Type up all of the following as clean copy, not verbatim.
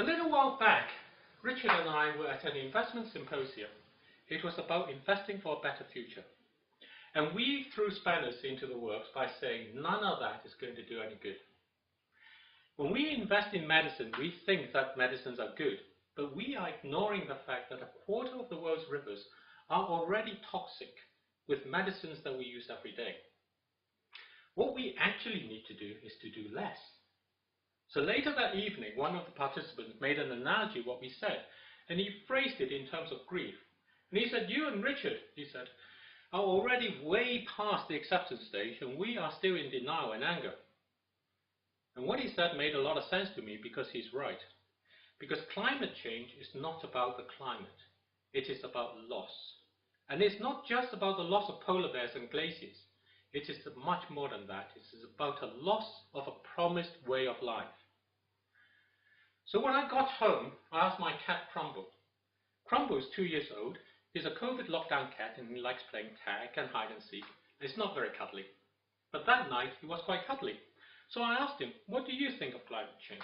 A little while back, Richard and I were at an investment symposium. It was about investing for a better future. And we threw spanners into the works by saying none of that is going to do any good. When we invest in medicine, we think that medicines are good, but we are ignoring the fact that a quarter of the world's rivers are already toxic with medicines that we use every day. What we actually need to do is to do less. So later that evening, one of the participants made an analogy of what we said, and he phrased it in terms of grief. And he said, you and Richard, he said, are already way past the acceptance stage, and we are still in denial and anger. And what he said made a lot of sense to me because he's right. Because climate change is not about the climate. It is about loss. And it's not just about the loss of polar bears and glaciers. It is much more than that. It is about a loss of a promised way of life. So when I got home, I asked my cat Crumble. Crumble is 2 years old. He's a COVID lockdown cat and he likes playing tag and hide and seek. It's not very cuddly. But that night he was quite cuddly. So I asked him, what do you think of climate change?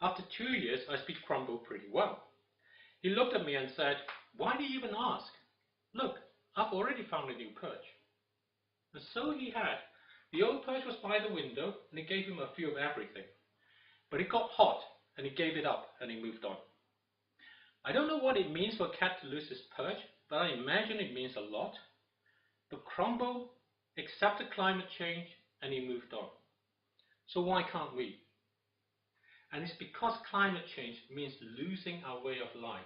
After 2 years, I speak Crumble pretty well. He looked at me and said, why do you even ask? Look, I've already found a new perch. And so he had. The old perch was by the window and it gave him a few of everything. But it got hot and he gave it up and he moved on. I don't know what it means for a cat to lose his perch, but I imagine it means a lot. But Crumble accepted climate change and he moved on. So why can't we? And it's because climate change means losing our way of life.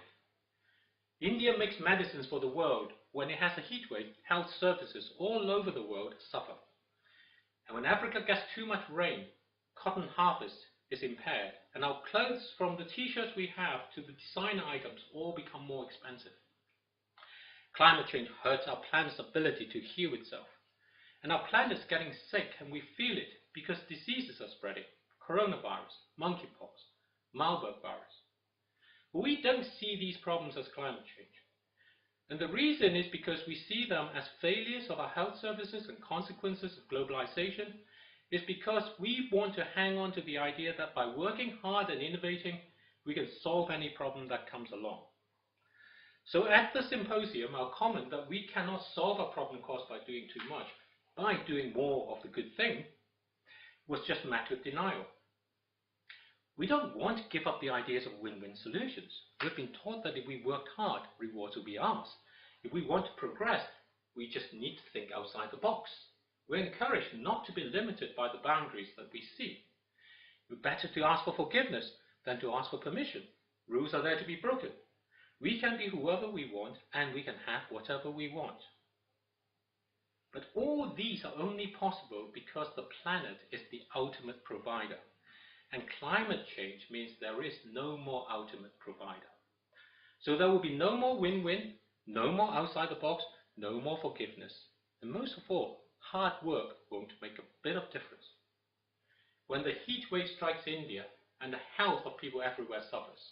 India makes medicines for the world. When it has a heat wave, health services all over the world suffer. And when Africa gets too much rain, cotton harvest is impaired, and our clothes, from the t-shirts we have to the designer items, all become more expensive. Climate change hurts our planet's ability to heal itself. And our planet is getting sick, and we feel it because diseases are spreading. Coronavirus, monkeypox, Marburg virus. But we don't see these problems as climate change. And the reason is because we see them as failures of our health services and consequences of globalization, is because we want to hang on to the idea that by working hard and innovating, we can solve any problem that comes along. So at the symposium, our comment that we cannot solve a problem caused by doing too much, by doing more of the good thing, was just met with denial. We don't want to give up the ideas of win-win solutions. We've been taught that if we work hard, rewards will be ours. If we want to progress, we just need to think outside the box. We're encouraged not to be limited by the boundaries that we see. We're better to ask for forgiveness than to ask for permission. Rules are there to be broken. We can be whoever we want and we can have whatever we want. But all these are only possible because the planet is the ultimate provider. And climate change means there is no more ultimate provider. So there will be no more win-win, no more outside the box, no more forgiveness. And most of all, hard work won't make a bit of difference. When the heat wave strikes India and the health of people everywhere suffers,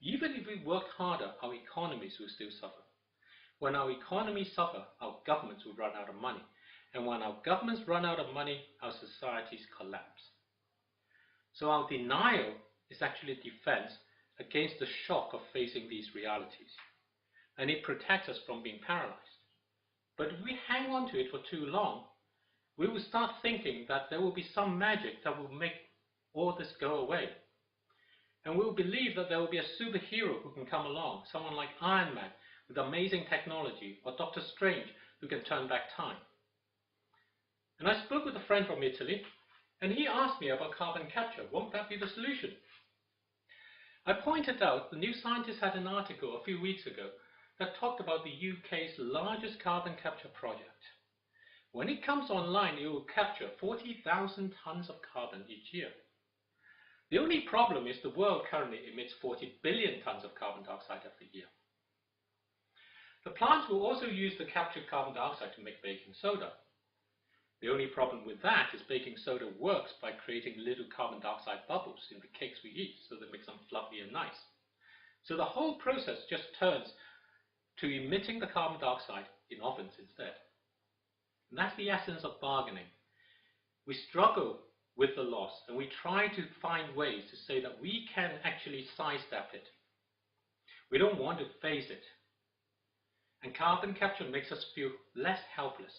even if we work harder, our economies will still suffer. When our economies suffer, our governments will run out of money. And when our governments run out of money, our societies collapse. So our denial is actually a defense against the shock of facing these realities. And it protects us from being paralyzed. But if we hang on to it for too long, we will start thinking that there will be some magic that will make all this go away. And we will believe that there will be a superhero who can come along, someone like Iron Man with amazing technology, or Dr. Strange who can turn back time. And I spoke with a friend from Italy, and he asked me about carbon capture. Won't that be the solution? I pointed out the New Scientist had an article a few weeks ago that talked about the UK's largest carbon capture project. When it comes online, it will capture 40,000 tons of carbon each year. The only problem is the world currently emits 40 billion tons of carbon dioxide every year. The plants will also use the captured carbon dioxide to make baking soda. The only problem with that is baking soda works by creating little carbon dioxide bubbles in the cakes we eat, so that makes them fluffy and nice. So the whole process just turns to emitting the carbon dioxide in ovens instead. And that's the essence of bargaining. We struggle with the loss, and we try to find ways to say that we can actually sidestep it. We don't want to face it. And carbon capture makes us feel less helpless.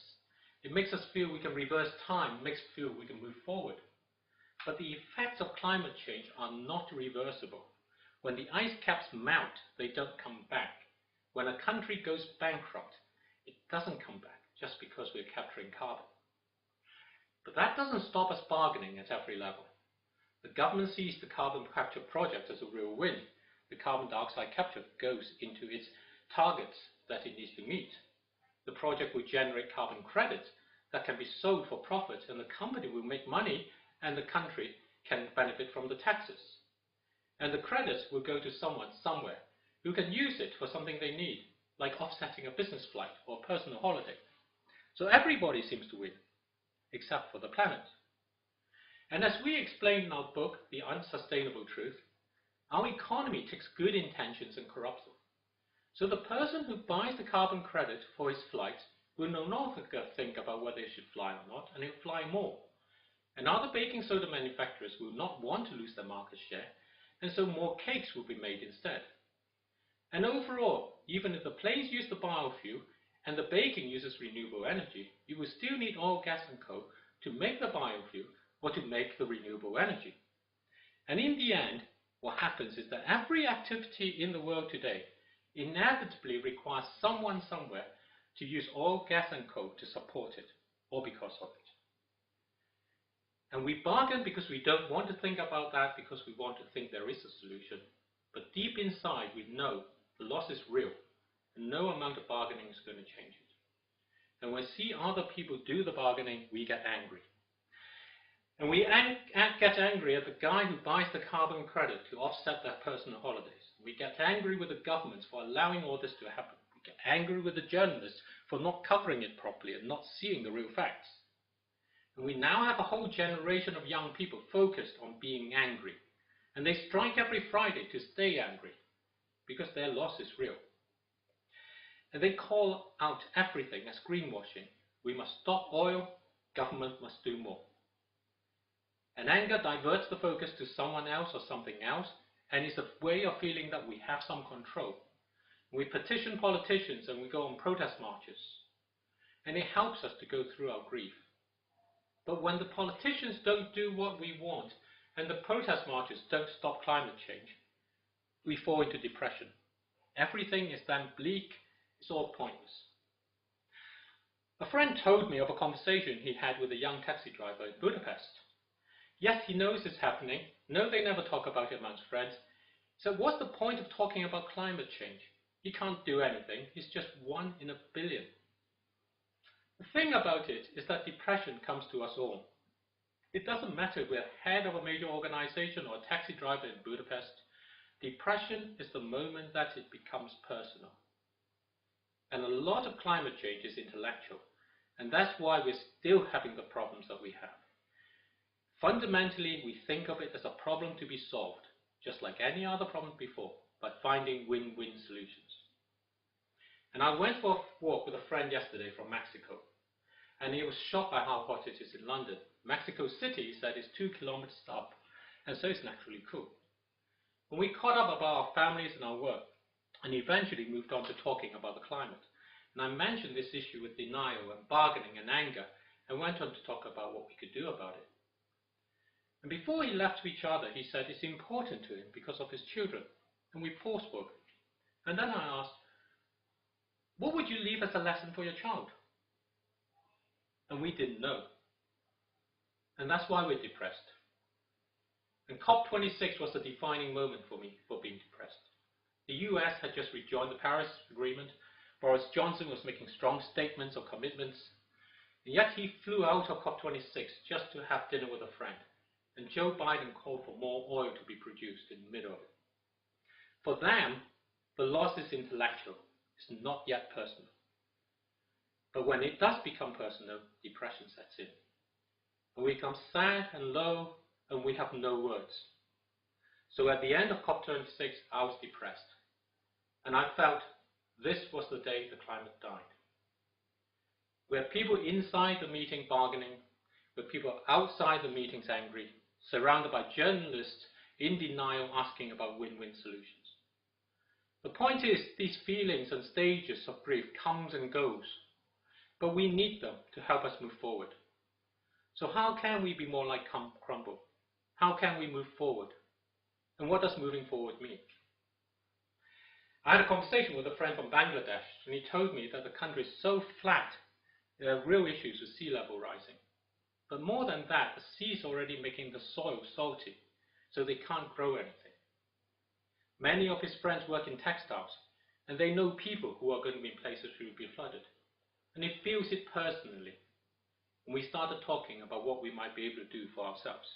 It makes us feel we can reverse time, makes us feel we can move forward. But the effects of climate change are not reversible. When the ice caps melt, they don't come back. When a country goes bankrupt, it doesn't come back just because we're capturing carbon. But that doesn't stop us bargaining at every level. The government sees the carbon capture project as a real win. The carbon dioxide capture goes into its targets that it needs to meet. The project will generate carbon credits that can be sold for profit, and the company will make money and the country can benefit from the taxes. And the credits will go to someone somewhere who can use it for something they need, like offsetting a business flight or a personal holiday. So everybody seems to win, except for the planet. And as we explain in our book, The Unsustainable Truth, our economy takes good intentions and corrupts them. So the person who buys the carbon credit for his flight will no longer think about whether he should fly or not, and he'll fly more. And other baking soda manufacturers will not want to lose their market share, and so more cakes will be made instead. And overall, even if the planes use the biofuel and the baking uses renewable energy, you will still need oil, gas and coal to make the biofuel or to make the renewable energy. And in the end, what happens is that every activity in the world today inevitably requires someone somewhere to use oil, gas and coal to support it, or because of it. And we bargain because we don't want to think about that, because we want to think there is a solution. But deep inside, we know the loss is real, and no amount of bargaining is going to change it. And when we see other people do the bargaining, we get angry. And we get angry at the guy who buys the carbon credit to offset their personal holidays. We get angry with the governments for allowing all this to happen. We get angry with the journalists for not covering it properly and not seeing the real facts. And we now have a whole generation of young people focused on being angry. And they strike every Friday to stay angry because their loss is real. And they call out everything as greenwashing. We must stop oil, government must do more. And anger diverts the focus to someone else or something else, and is a way of feeling that we have some control. We petition politicians and we go on protest marches. And it helps us to go through our grief. But when the politicians don't do what we want, and the protest marches don't stop climate change, we fall into depression. Everything is then bleak, it's all pointless. A friend told me of a conversation he had with a young taxi driver in Budapest. Yes, he knows it's happening. No, they never talk about it amongst friends. So what's the point of talking about climate change? He can't do anything. He's just 1 in a billion. The thing about it is that depression comes to us all. It doesn't matter if we're head of a major organization or a taxi driver in Budapest. Depression is the moment that it becomes personal. And a lot of climate change is intellectual. And that's why we're still having the problems that we have. Fundamentally, we think of it as a problem to be solved, just like any other problem before, by finding win-win solutions. And I went for a walk with a friend yesterday from Mexico, and he was shocked by how hot it is in London. Mexico City, he said, is 2 kilometers up, and so it's naturally cool. And we caught up about our families and our work, and eventually moved on to talking about the climate. And I mentioned this issue with denial and bargaining and anger, and went on to talk about what we could do about it. And before he left to each other, he said it's important to him because of his children. And we spoke. And then I asked, what would you leave as a lesson for your child? And we didn't know. And that's why we're depressed. And COP26 was a defining moment for me for being depressed. The US had just rejoined the Paris Agreement. Boris Johnson was making strong statements or commitments. And yet he flew out of COP26 just to have dinner with a friend. And Joe Biden called for more oil to be produced in the middle of it. For them, the loss is intellectual. It's not yet personal. But when it does become personal, depression sets in. And we become sad and low, and we have no words. So at the end of COP26, I was depressed. And I felt this was the day the climate died. We had people inside the meeting bargaining. with people outside the meetings angry, surrounded by journalists in denial asking about win-win solutions. The point is, these feelings and stages of grief comes and goes, but we need them to help us move forward. So how can we be more like Crumble? How can we move forward? And what does moving forward mean? I had a conversation with a friend from Bangladesh, and he told me that the country is so flat, there are real issues with sea level rising. But more than that, the sea is already making the soil salty, so they can't grow anything. Many of his friends work in textiles, and they know people who are going to be in places who will be flooded. And he feels it personally. And we started talking about what we might be able to do for ourselves.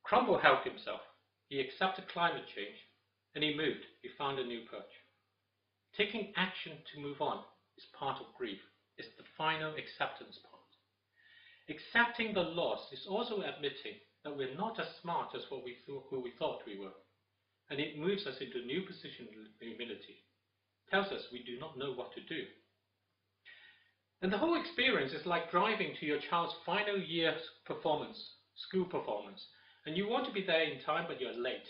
Crumble helped himself. He accepted climate change, and he moved. He found a new perch. Taking action to move on is part of grief. It's the final acceptance part. Accepting the loss is also admitting that we're not as smart as who we thought we were. And it moves us into a new position of humility. It tells us we do not know what to do. And the whole experience is like driving to your child's final year performance, school performance, and you want to be there in time, but you're late.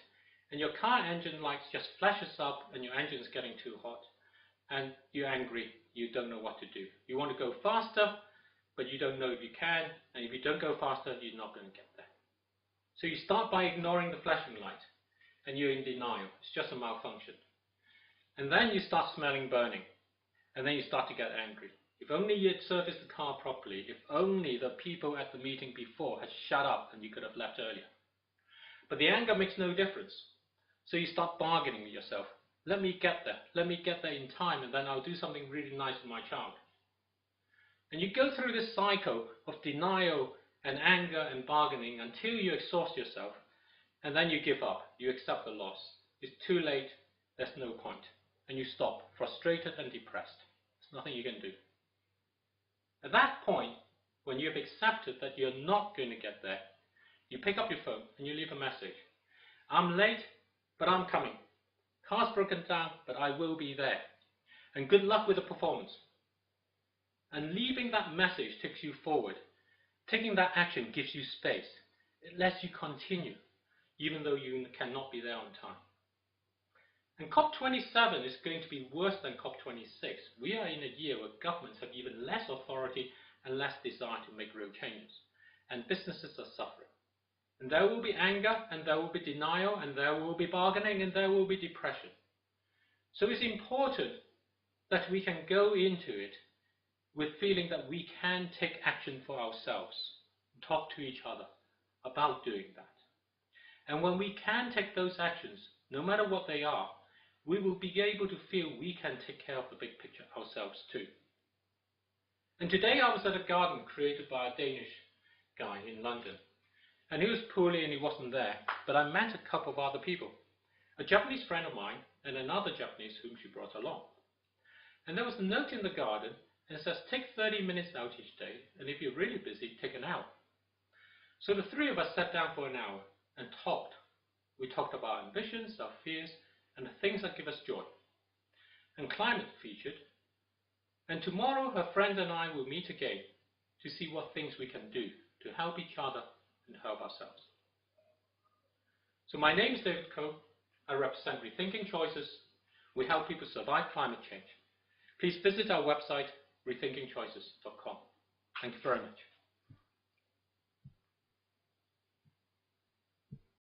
And your car engine lights just flashes up, and your engine is getting too hot, and you're angry. You don't know what to do. You want to go faster, but you don't know if you can, and if you don't go faster, you're not going to get there. So you start by ignoring the flashing light, and you're in denial. It's just a malfunction. And then you start smelling burning, and then you start to get angry. If only you had serviced the car properly, if only the people at the meeting before had shut up and you could have left earlier. But the anger makes no difference. So you start bargaining with yourself. Let me get there in time, and then I'll do something really nice for my child. And you go through this cycle of denial and anger and bargaining until you exhaust yourself, and then you give up. You accept the loss. It's too late. There's no point. And you stop, frustrated and depressed. There's nothing you can do. At that point, when you've accepted that you're not going to get there, you pick up your phone and you leave a message. I'm late, but I'm coming. Car's broken down, but I will be there. And good luck with the performance. And leaving that message takes you forward. Taking that action gives you space. It lets you continue, even though you cannot be there on time. And COP27 is going to be worse than COP26. We are in a year where governments have even less authority and less desire to make real changes. And businesses are suffering. And there will be anger, and there will be denial, and there will be bargaining, and there will be depression. So it's important that we can go into it with feeling that we can take action for ourselves, talk to each other about doing that. And when we can take those actions, no matter what they are, we will be able to feel we can take care of the big picture ourselves too. And today I was at a garden created by a Danish guy in London. And he was poorly and he wasn't there, but I met a couple of other people. A Japanese friend of mine and another Japanese whom she brought along. And there was a note in the garden and it says, take 30 minutes out each day, and if you're really busy, take an hour. So the three of us sat down for an hour and talked. We talked about our ambitions, our fears, and the things that give us joy. And climate featured. And tomorrow her friend and I will meet again to see what things we can do to help each other and help ourselves. So my name is David Coe. I represent Rethinking Choices. We help people survive climate change. Please visit our website, rethinkingchoices.com. Thank you very much.